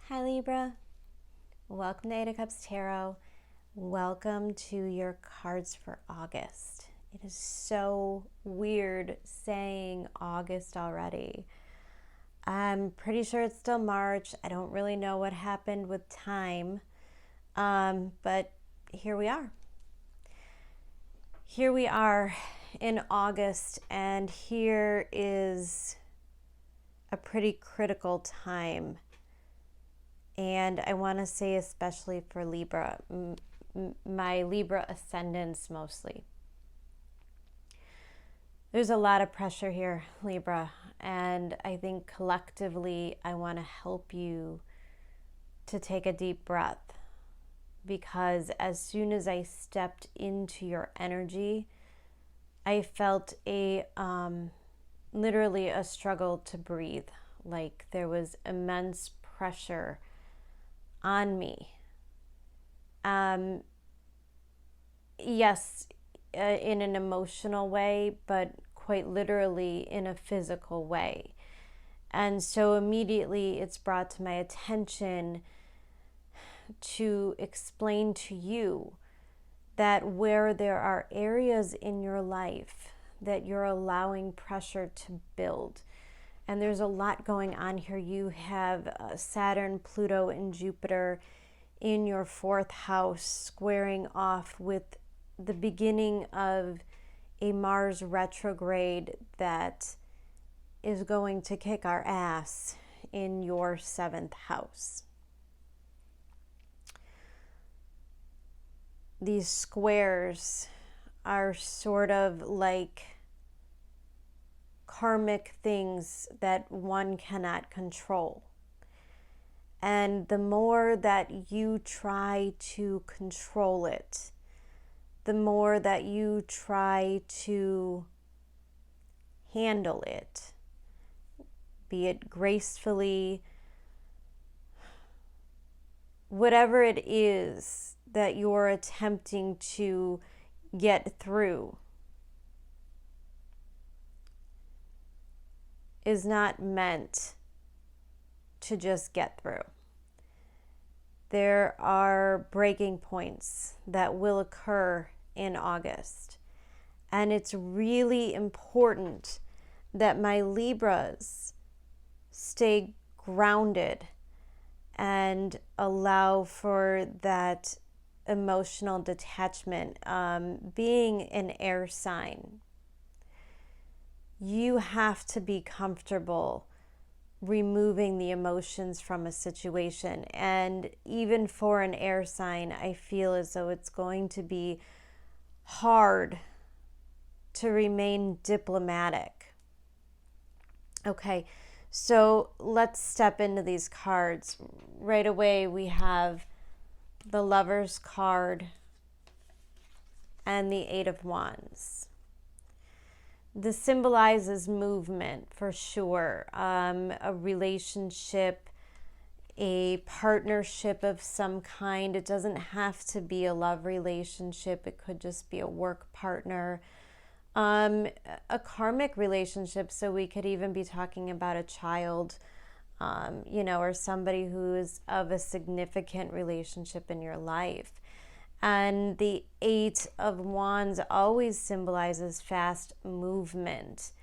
Hi Libra, welcome to Eight of Cups Tarot. Welcome to your cards for August. It is so weird saying August already. I'm pretty sure it's still March. I don't really know what happened with time, but here we are. Here we are in August, and here is a pretty critical time. And I want to say especially for Libra, my Libra ascendants mostly. There's a lot of pressure here, Libra, and I think collectively I want to help you to take a deep breath, because as soon as I stepped into your energy, I felt literally a struggle to breathe. Like there was immense pressure on me. Yes, in an emotional way, but quite literally in a physical way. And so immediately it's brought to my attention to explain to you that where there are areas in your life that you're allowing pressure to build, and there's a lot going on here. You have Saturn, Pluto, and Jupiter in your fourth house squaring off with the beginning of a Mars retrograde that is going to kick our ass in your seventh house. These squares are sort of like karmic things that one cannot control. And the more that you try to control it, the more that you try to handle it, be it gracefully, whatever it is that you're attempting to get through, is not meant to just get through. There are breaking points that will occur in August. And it's really important that my Libras stay grounded and allow for that emotional detachment. Being an air sign, you have to be comfortable removing the emotions from a situation. And even for an air sign, I feel as though it's going to be hard to remain diplomatic. Okay, so let's step into these cards. Right away, we have the Lover's card and the Eight of Wands. This symbolizes movement for sure, a relationship, a partnership of some kind. It doesn't have to be a love relationship. It could just be a work partner, a karmic relationship. So we could even be talking about a child, or somebody who is of a significant relationship in your life. And the Eight of Wands always symbolizes fast movement,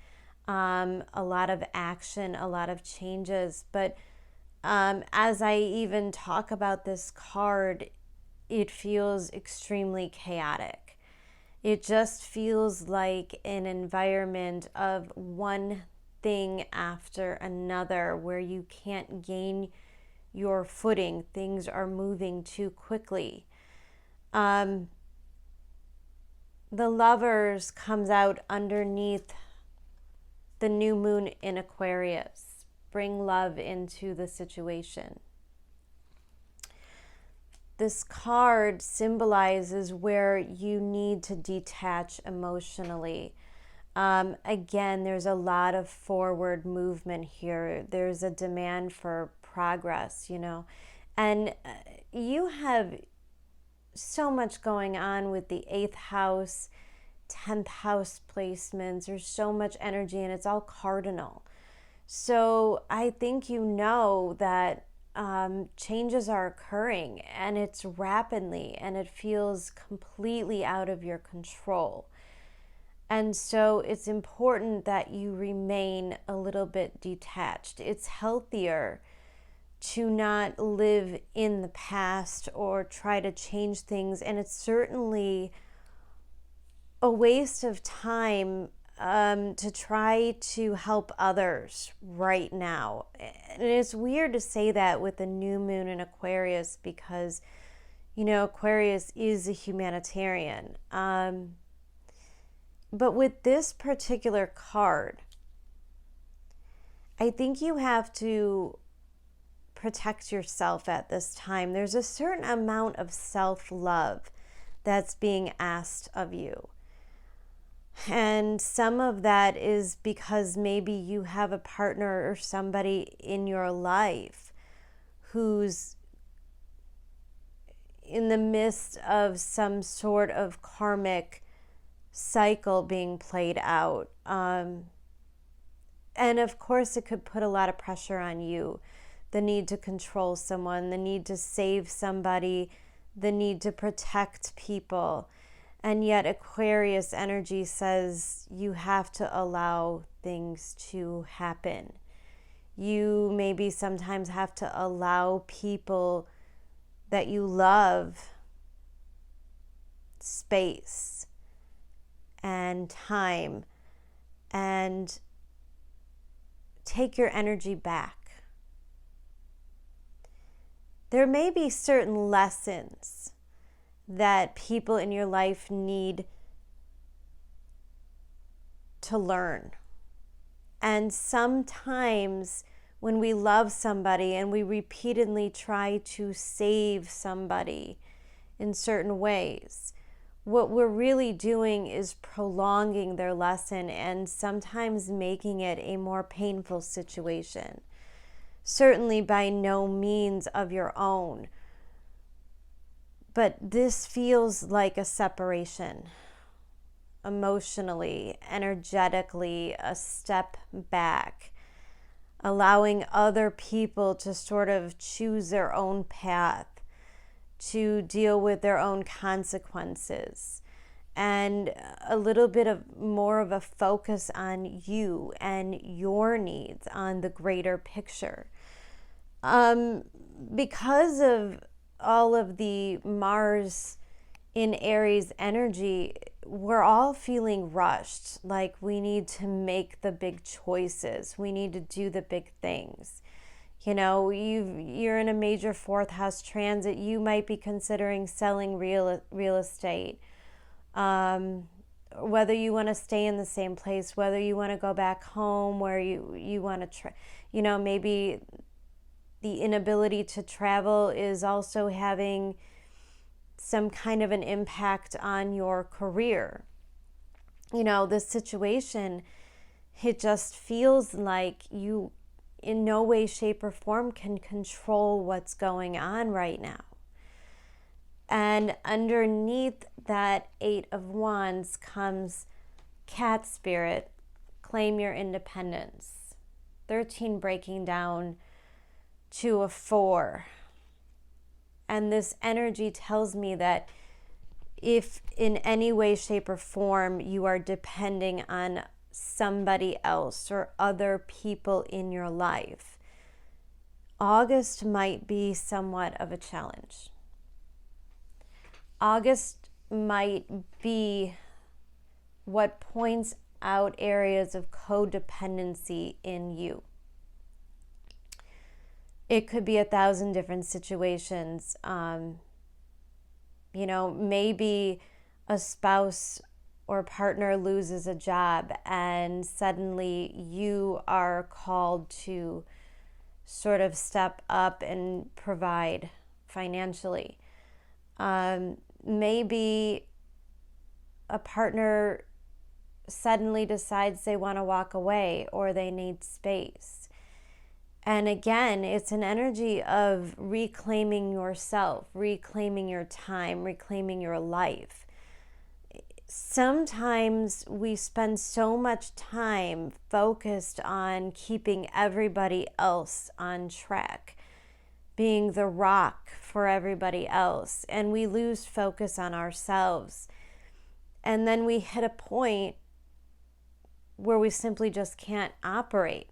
a lot of action, a lot of changes. But as I even talk about this card, it feels extremely chaotic. It just feels like an environment of one thing after another where you can't gain your footing. Things are moving too quickly. The Lovers comes out underneath the new moon in Aquarius. Bring love into the situation. This card symbolizes where you need to detach emotionally. Again, there's a lot of forward movement here. There's a demand for progress, and you have so much going on with the 8th house, 10th house placements. There's so much energy, and it's all cardinal. So I think that changes are occurring, and it's rapidly, and it feels completely out of your control. And so it's important that you remain a little bit detached. It's healthier to not live in the past or try to change things. And it's certainly a waste of time to try to help others right now. And it's weird to say that with the new moon in Aquarius because, Aquarius is a humanitarian. But with this particular card, I think you have to protect yourself at this time. There's a certain amount of self-love that's being asked of you. And some of that is because maybe you have a partner or somebody in your life who's in the midst of some sort of karmic cycle being played out. And of course, it could put a lot of pressure on you. The need to control someone, the need to save somebody, the need to protect people. And yet Aquarius energy says you have to allow things to happen. You maybe sometimes have to allow people that you love space and time and take your energy back. There may be certain lessons that people in your life need to learn. And sometimes when we love somebody and we repeatedly try to save somebody in certain ways, what we're really doing is prolonging their lesson and sometimes making it a more painful situation. Certainly by no means of your own. But this feels like a separation. Emotionally, energetically, a step back. Allowing other people to sort of choose their own path, to deal with their own consequences, and a little bit of more of a focus on you and your needs, on the greater picture. Because of all of the Mars in Aries energy, we're all feeling rushed, like we need to make the big choices. We need to do the big things. You're in a major fourth house transit. You might be considering selling real estate. Whether you want to stay in the same place, whether you want to go back home, where you want to, maybe the inability to travel is also having some kind of an impact on your career. This situation, it just feels like you in no way, shape, or form can control what's going on right now. And underneath that 8 of Wands comes Cat Spirit, claim your independence. 13 breaking down to a 4. And this energy tells me that if in any way, shape, or form you are depending on somebody else or other people in your life, August might be somewhat of a challenge. August might be what points out areas of codependency in you. It could be 1,000 different situations. Maybe a spouse or partner loses a job and suddenly you are called to sort of step up and provide financially. Maybe a partner suddenly decides they want to walk away or they need space. And again, it's an energy of reclaiming yourself, reclaiming your time, reclaiming your life. Sometimes we spend so much time focused on keeping everybody else on track being the rock for everybody else, and we lose focus on ourselves. And then we hit a point where we simply just can't operate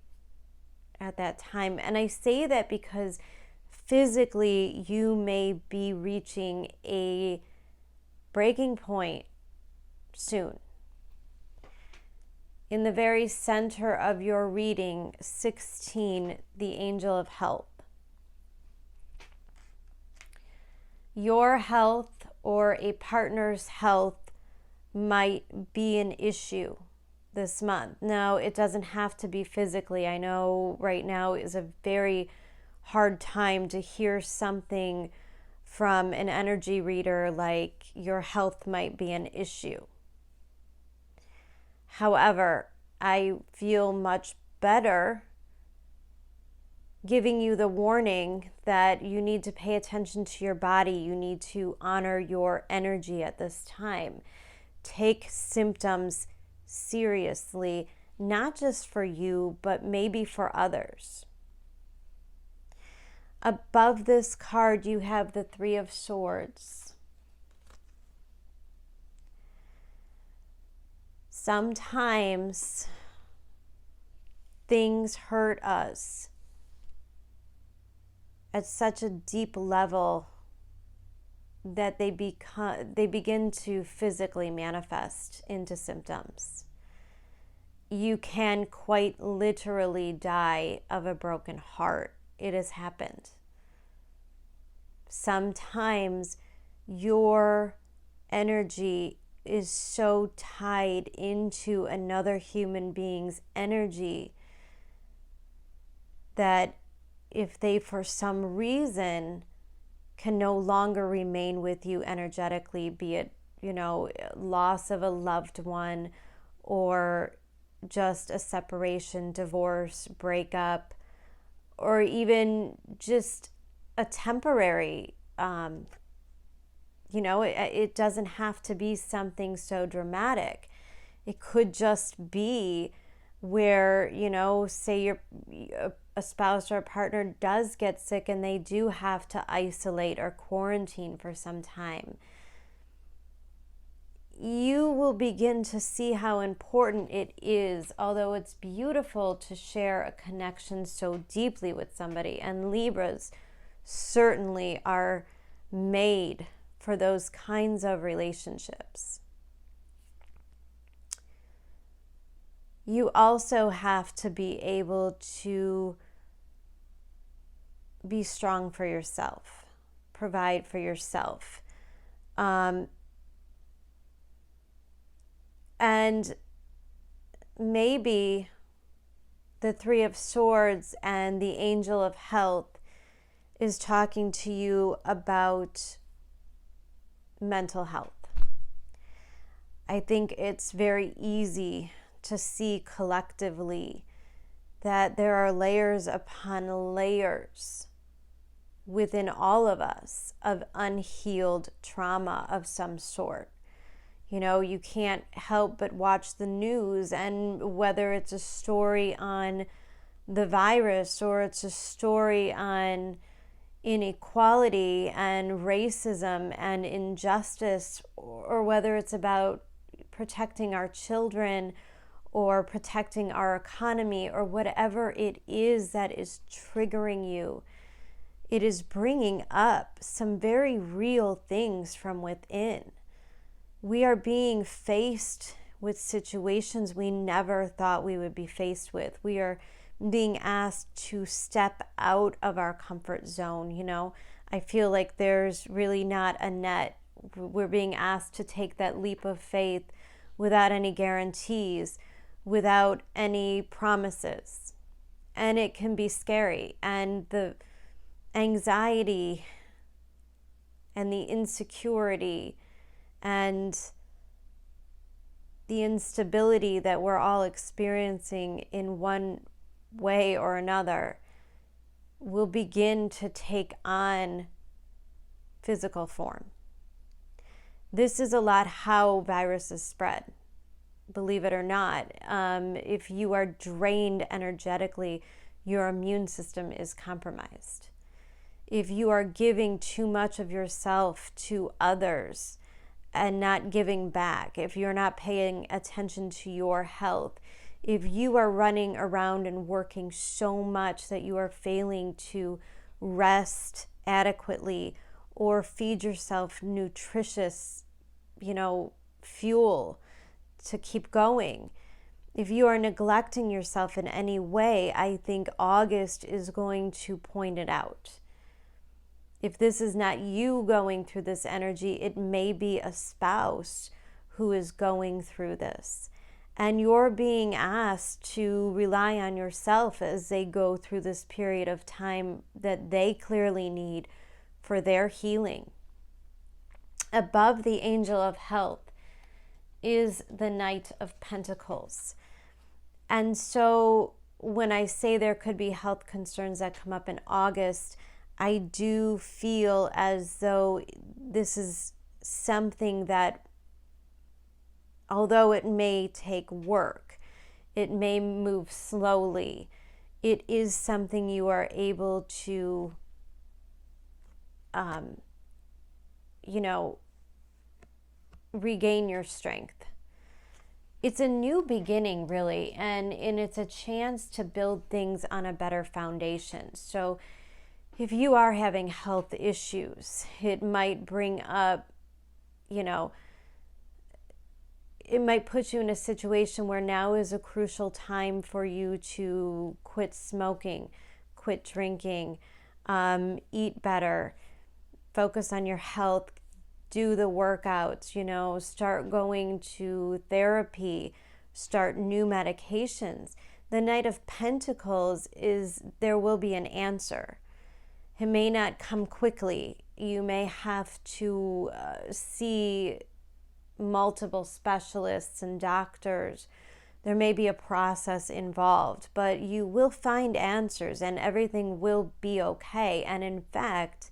at that time. And I say that because physically you may be reaching a breaking point soon. In the very center of your reading, 16, the angel of health. Your health or a partner's health might be an issue this month. Now, it doesn't have to be physically. I know right now is a very hard time to hear something from an energy reader like your health might be an issue. However, I feel much better giving you the warning that you need to pay attention to your body. You need to honor your energy at this time. Take symptoms seriously, not just for you, but maybe for others. Above this card, you have the Three of Swords. Sometimes things hurt us at such a deep level that they begin to physically manifest into symptoms. You can quite literally die of a broken heart. It has happened. Sometimes your energy is so tied into another human being's energy that if they for some reason can no longer remain with you energetically, be it, loss of a loved one or just a separation, divorce, breakup, or even just a temporary, it doesn't have to be something so dramatic. It could just be where, say a spouse or a partner does get sick and they do have to isolate or quarantine for some time. You will begin to see how important it is, although it's beautiful to share a connection so deeply with somebody, and Libras certainly are made for those kinds of relationships. You also have to be able to be strong for yourself, provide for yourself. And maybe the Three of Swords and the Angel of Health is talking to you about mental health. I think it's very easy to see collectively that there are layers upon layers within all of us of unhealed trauma of some sort. You can't help but watch the news, and whether it's a story on the virus or it's a story on inequality and racism and injustice, or whether it's about protecting our children or protecting our economy or whatever it is that is triggering you, it is bringing up some very real things from within. We are being faced with situations we never thought we would be faced with. We are being asked to step out of our comfort zone. I feel like there's really not a net. We're being asked to take that leap of faith without any guarantees, without any promises. And it can be scary. And the anxiety and the insecurity and the instability that we're all experiencing in one way or another will begin to take on physical form. This is a lot how viruses spread, believe it or not. If you are drained energetically, your immune system is compromised. if you are giving too much of yourself to others and not giving back, if you're not paying attention to your health, if you are running around and working so much that you are failing to rest adequately or feed yourself nutritious, fuel to keep going. If you are neglecting yourself in any way, I think August is going to point it out. If this is not you going through this energy, it may be a spouse who is going through this. And you're being asked to rely on yourself as they go through this period of time that they clearly need for their healing. Above the angel of health is the Knight of Pentacles. And so when I say there could be health concerns that come up in August, I do feel as though this is something that, although it may take work, it may move slowly, it is something you are able to, regain your strength. It's a new beginning, really, and it's a chance to build things on a better foundation. So if you are having health issues, it might bring up, it might put you in a situation where now is a crucial time for you to quit smoking, quit drinking, eat better, focus on your health, do the workouts, start going to therapy, start new medications. The Knight of Pentacles is there will be an answer. It may not come quickly. You may have to see multiple specialists and doctors. There may be a process involved, but you will find answers and everything will be okay. And in fact,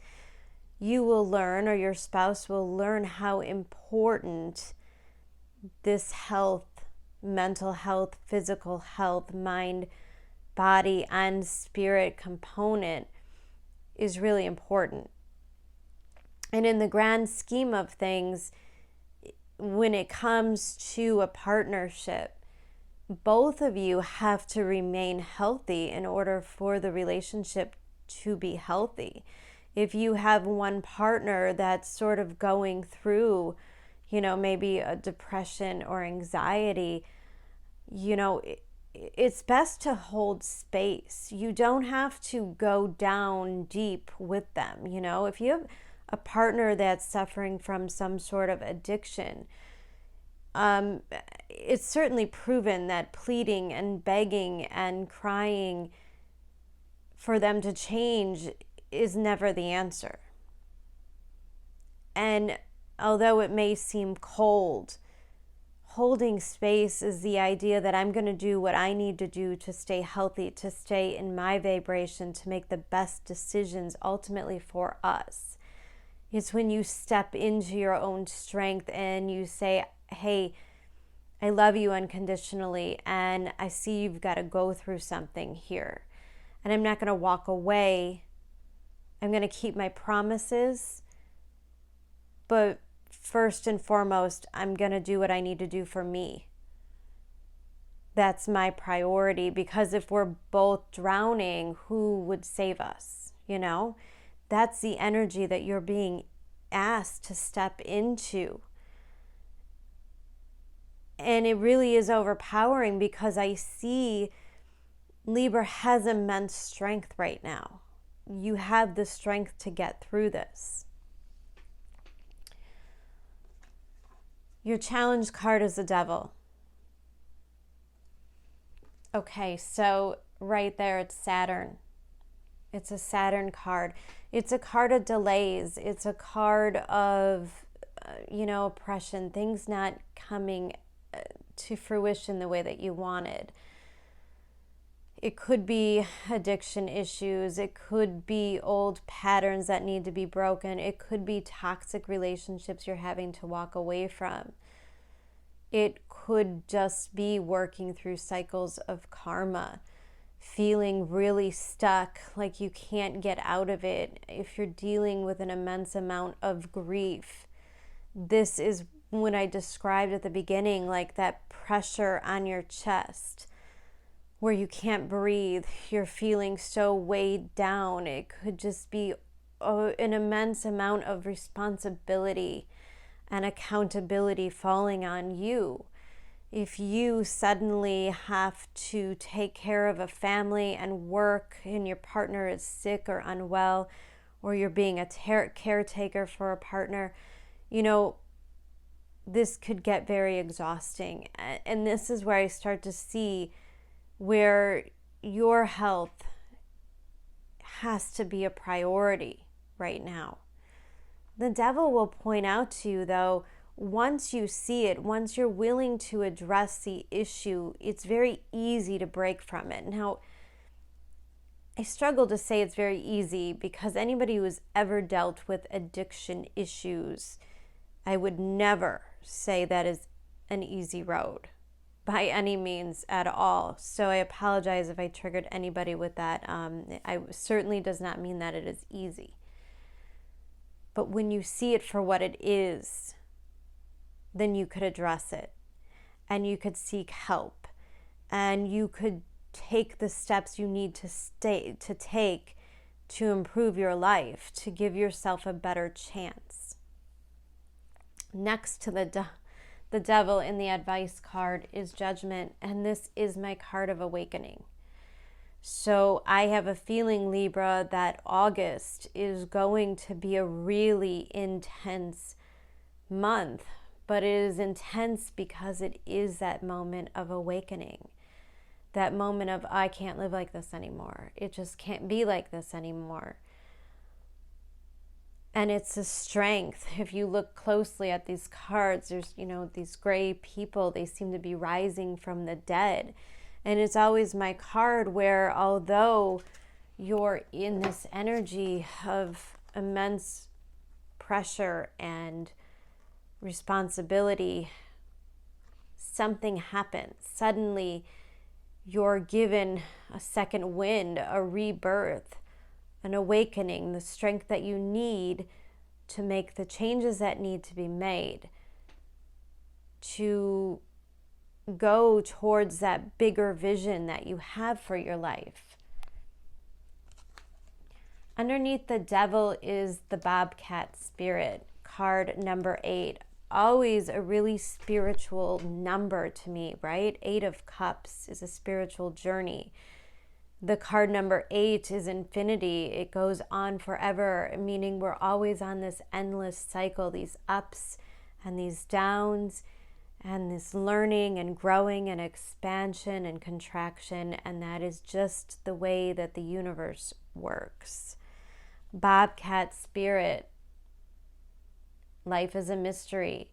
you will learn, or your spouse will learn, how important this health, mental health, physical health, mind, body, and spirit component is really important. And in the grand scheme of things, when it comes to a partnership, both of you have to remain healthy in order for the relationship to be healthy. If you have one partner that's sort of going through, maybe a depression or anxiety, it's best to hold space. You don't have to go down deep with them. If you have a partner that's suffering from some sort of addiction, it's certainly proven that pleading and begging and crying for them to change is never the answer. And although it may seem cold, holding space is the idea that I'm going to do what I need to do to stay healthy, to stay in my vibration, to make the best decisions ultimately for us. It's when you step into your own strength and you say, hey, I love you unconditionally, and I see you've got to go through something here. And I'm not going to walk away. I'm going to keep my promises. But first and foremost, I'm going to do what I need to do for me. That's my priority, because if we're both drowning, who would save us? That's the energy that you're being asked to step into. And it really is overpowering, because I see Libra has immense strength right now. You have the strength to get through this. Your challenge card is the Devil. Okay, so right there it's Saturn. It's a Saturn card. It's a card of delays. It's a card of, oppression, things not coming to fruition the way that you wanted. It could be addiction issues. It could be old patterns that need to be broken. It could be toxic relationships you're having to walk away from. It could just be working through cycles of karma, feeling really stuck, like you can't get out of it, if you're dealing with an immense amount of grief, this is when I described at the beginning, like that pressure on your chest where you can't breathe, you're feeling so weighed down. It could just be an immense amount of responsibility and accountability falling on you. If you suddenly have to take care of a family and work and your partner is sick or unwell, or you're being a caretaker for a partner, you know, this could get very exhausting. And this is where I start to see where your health has to be a priority right now. The devil will point out to you, though, once you see it, once you're willing to address the issue, it's very easy to break from it. Now, I struggle to say it's very easy because anybody who has ever dealt with addiction issues, I would never say that is an easy road by any means at all. So I apologize if I triggered anybody with that. I certainly does not mean that it is easy. But when you see it for what it is, then you could address it and you could seek help and you could take the steps you need to take to improve your life, to give yourself a better chance. Next to the devil in the advice card is judgment, and this is my card of awakening. So I have a feeling, Libra, that August is going to be a really intense month, but it is intense because it is that moment of awakening, that moment of, I can't live like this anymore. It just can't be like this anymore. And it's a strength. If you look closely at these cards, there's, these gray people, they seem to be rising from the dead. And it's always my card where, although you're in this energy of immense pressure and responsibility, something happens. Suddenly, you're given a second wind, a rebirth, an awakening, the strength that you need to make the changes that need to be made, to go towards that bigger vision that you have for your life. Underneath the devil is the bobcat spirit, card number 8. Always a really spiritual number to me, right? 8 of Cups is a spiritual journey. The card number 8 is infinity. It goes on forever, meaning we're always on this endless cycle, these ups and these downs, and this learning and growing and expansion and contraction, and that is just the way that the universe works. Bobcat spirit, life is a mystery.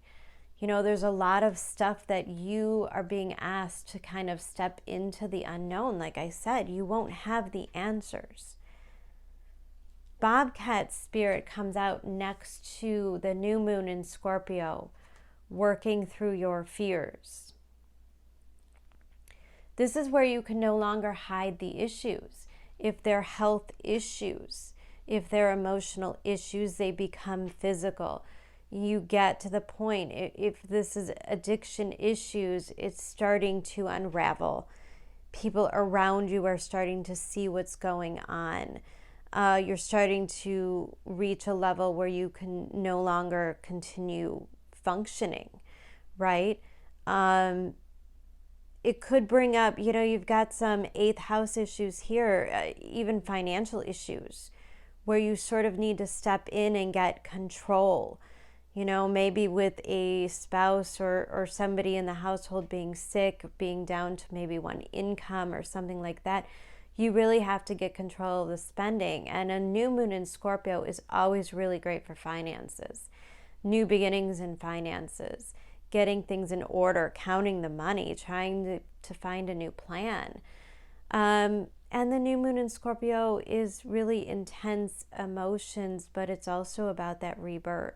There's a lot of stuff that you are being asked to kind of step into the unknown. Like I said, you won't have the answers. Bobcat spirit comes out next to the new moon in Scorpio, working through your fears. This is where you can no longer hide the issues. If they're health issues, if they're emotional issues, they become physical. You get to the point, if this is addiction issues, it's starting to unravel. People around you are starting to see what's going on. You're starting to reach a level where you can no longer continue functioning, right? It could bring up, you've got some 8th house issues here, even financial issues, where you sort of need to step in and get control. Maybe with a spouse or somebody in the household being sick, being down to maybe one income or something like that, you really have to get control of the spending. And a new moon in Scorpio is always really great for finances. New beginnings in finances, getting things in order, counting the money, trying to find a new plan. And the new moon in Scorpio is really intense emotions, but it's also about that rebirth.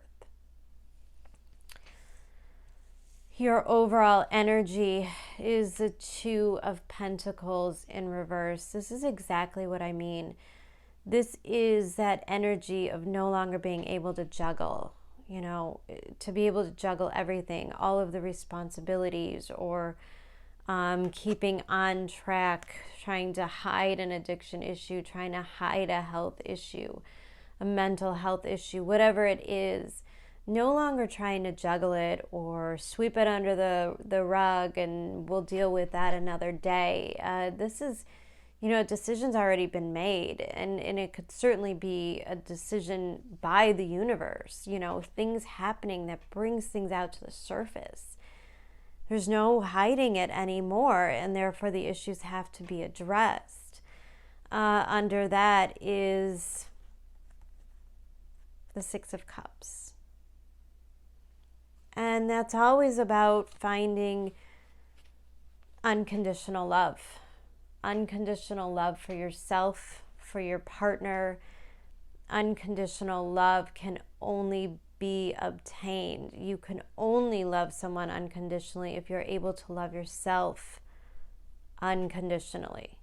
Your overall energy is the Two of Pentacles in reverse. This is exactly what I mean. This is that energy of no longer being able to juggle, to be able to juggle everything, all of the responsibilities, or keeping on track, trying to hide an addiction issue, trying to hide a health issue, a mental health issue, whatever it is. No longer trying to juggle it or sweep it under the rug and we'll deal with that another day. This is, a decision's already been made, and it could certainly be a decision by the universe, things happening that brings things out to the surface. There's no hiding it anymore, and therefore the issues have to be addressed. Under that is the Six of Cups. And that's always about finding unconditional love. Unconditional love for yourself, for your partner. Unconditional love can only be obtained. You can only love someone unconditionally if you're able to love yourself unconditionally.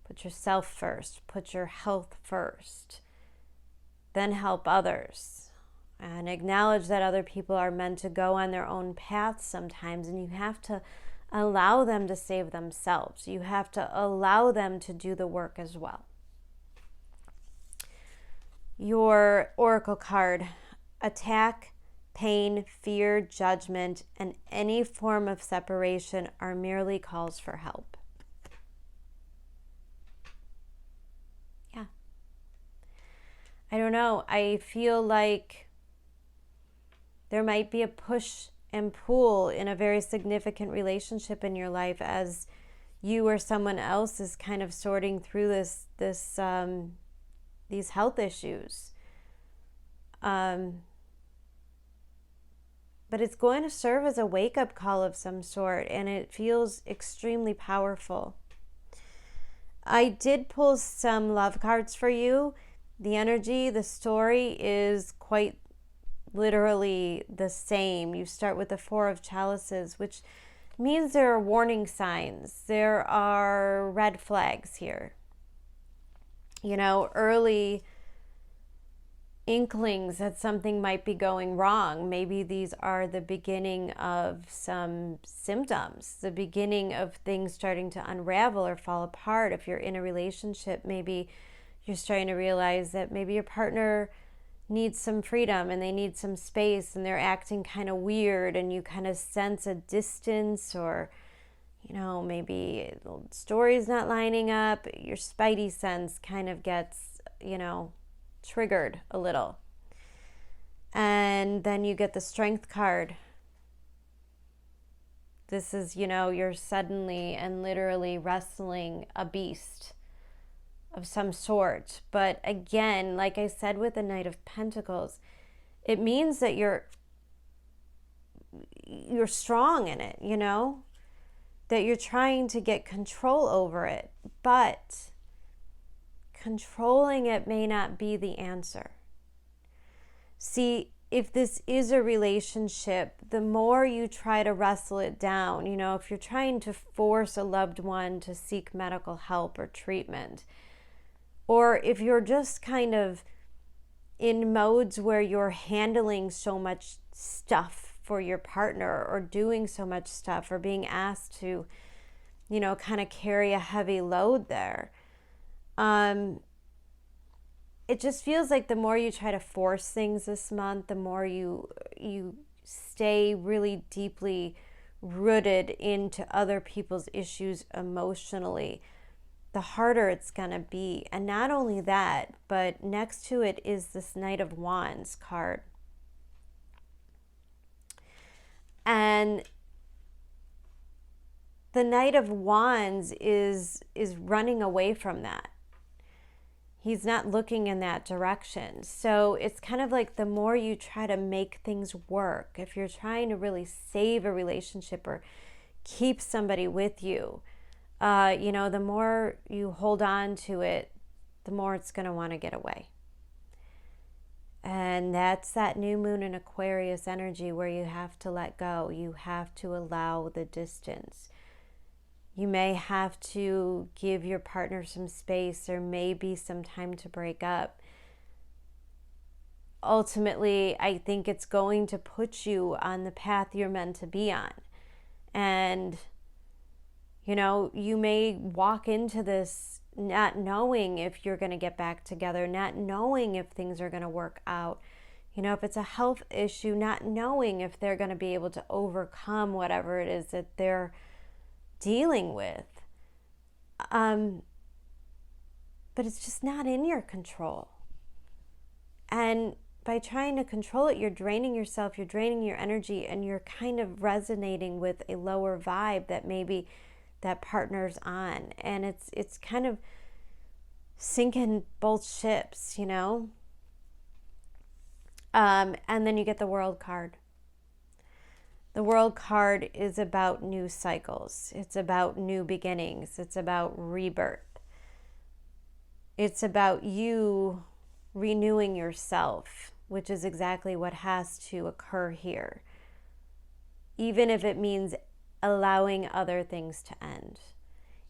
Put yourself first. Put your health first. Then help others. And acknowledge that other people are meant to go on their own paths sometimes, and you have to allow them to save themselves. You have to allow them to do the work as well. Your oracle card: attack, pain, fear, judgment, and any form of separation are merely calls for help. Yeah. I don't know. I feel like there might be a push and pull in a very significant relationship in your life as you or someone else is kind of sorting through these health issues. But it's going to serve as a wake-up call of some sort, and it feels extremely powerful. I did pull some love cards for you. The energy, the story is quite literally the same. You start with the Four of Chalices, which means there are warning signs. There are red flags here. Early inklings that something might be going wrong. Maybe these are the beginning of some symptoms, the beginning of things starting to unravel or fall apart. If you're in a relationship, maybe you're starting to realize that maybe your partner needs some freedom and they need some space and they're acting kind of weird, and you kind of sense a distance, or maybe the story's not lining up. Your spidey sense kind of gets triggered a little. And then you get the Strength card. This is you're suddenly and literally wrestling a beast of some sort. But again, like I said with the Knight of Pentacles, it means that you're strong in it, that you're trying to get control over it, but controlling it may not be the answer. See, if this is a relationship, the more you try to wrestle it down, if you're trying to force a loved one to seek medical help or treatment, or if you're just kind of in modes where you're handling so much stuff for your partner, or doing so much stuff, or being asked to, kind of carry a heavy load there. It just feels like the more you try to force things this month, the more you stay really deeply rooted into other people's issues emotionally, the harder it's going to be. And not only that, but next to it is this Knight of Wands card. And the Knight of Wands is running away from that. He's not looking in that direction. So it's kind of like the more you try to make things work, if you're trying to really save a relationship or keep somebody with you, the more you hold on to it, the more it's going to want to get away. And that's that new moon in Aquarius energy where you have to let go. You have to allow the distance. You may have to give your partner some space. There may be some time to break up. Ultimately, I think it's going to put you on the path you're meant to be on. And, you know, you may walk into this not knowing if you're going to get back together, not knowing if things are going to work out. You know, if it's a health issue, not knowing if they're going to be able to overcome whatever it is that they're dealing with. But it's just not in your control. And by trying to control it, you're draining yourself, you're draining your energy, and you're kind of resonating with a lower vibe that maybe that partner's on. And it's kind of sinking both ships, you know? And then you get the World card. The World card is about new cycles. It's about new beginnings. It's about rebirth. It's about you renewing yourself, which is exactly what has to occur here. Even if it means allowing other things to end.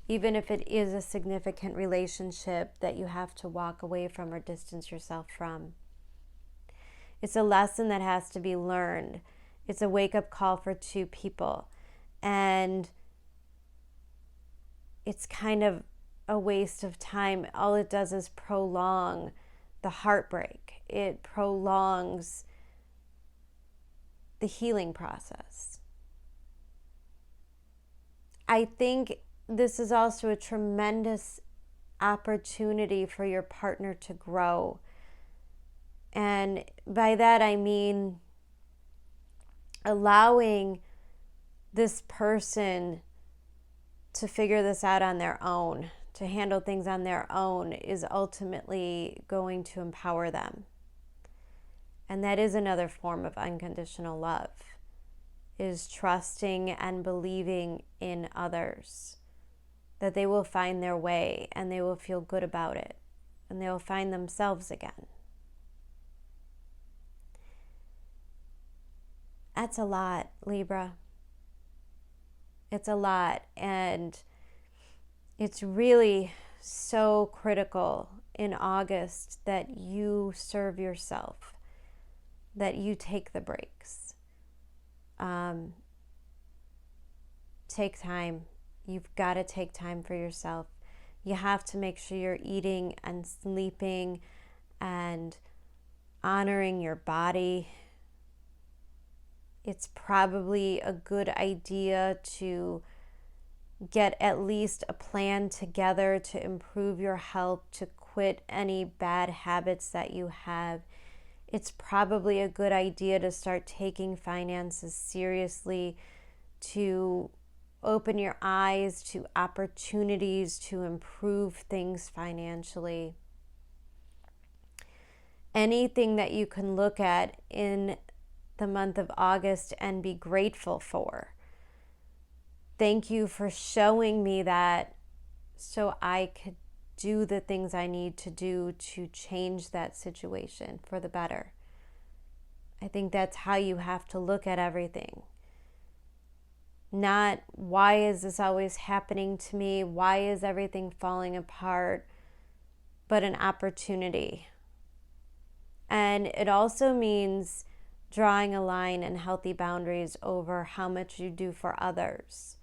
Even if it is a significant relationship that you have to walk away from or distance yourself from. It's a lesson that has to be learned. It's a wake-up call for two people. And it's kind of a waste of time. All it does is prolong the heartbreak. It prolongs the healing process. I think this is also a tremendous opportunity for your partner to grow. And by that I mean allowing this person to figure this out on their own, to handle things on their own, is ultimately going to empower them. And that is another form of unconditional love, is trusting and believing in others, that they will find their way and they will feel good about it and they will find themselves again. That's a lot, Libra. It's a lot, and it's really so critical in August that you serve yourself, that you take the breaks. Take time. You've got to take time for yourself. You have to make sure you're eating and sleeping and honoring your body. It's probably a good idea to get at least a plan together to improve your health, to quit any bad habits that you have. It's probably a good idea to start taking finances seriously, to open your eyes to opportunities to improve things financially. Anything that you can look at in the month of August and be grateful for. Thank you for showing me that so I could do the things I need to do to change that situation for the better. I think that's how you have to look at everything. Not, why is this always happening to me? Why is everything falling apart? But an opportunity. And it also means drawing a line and healthy boundaries over how much you do for others.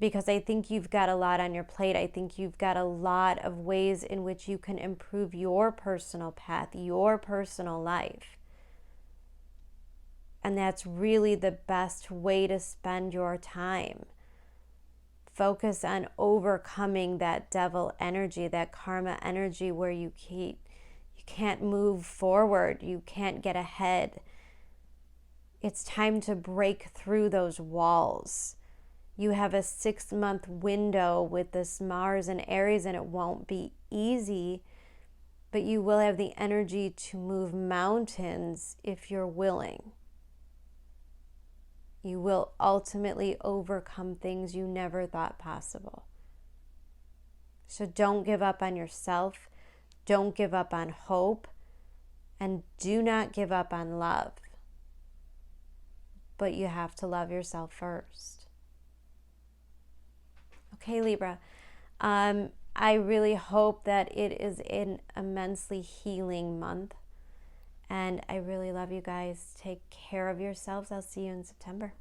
Because I think you've got a lot on your plate. I think you've got a lot of ways in which you can improve your personal path, your personal life. And that's really the best way to spend your time. Focus on overcoming that devil energy, that karma energy where you can't move forward, you can't get ahead. It's time to break through those walls. You have a 6-month window with this Mars and Aries, and it won't be easy, but you will have the energy to move mountains if you're willing. You will ultimately overcome things you never thought possible. So don't give up on yourself. Don't give up on hope. And do not give up on love. But you have to love yourself first. Okay, Libra. I really hope that it is an immensely healing month. And I really love you guys. Take care of yourselves. I'll see you in September.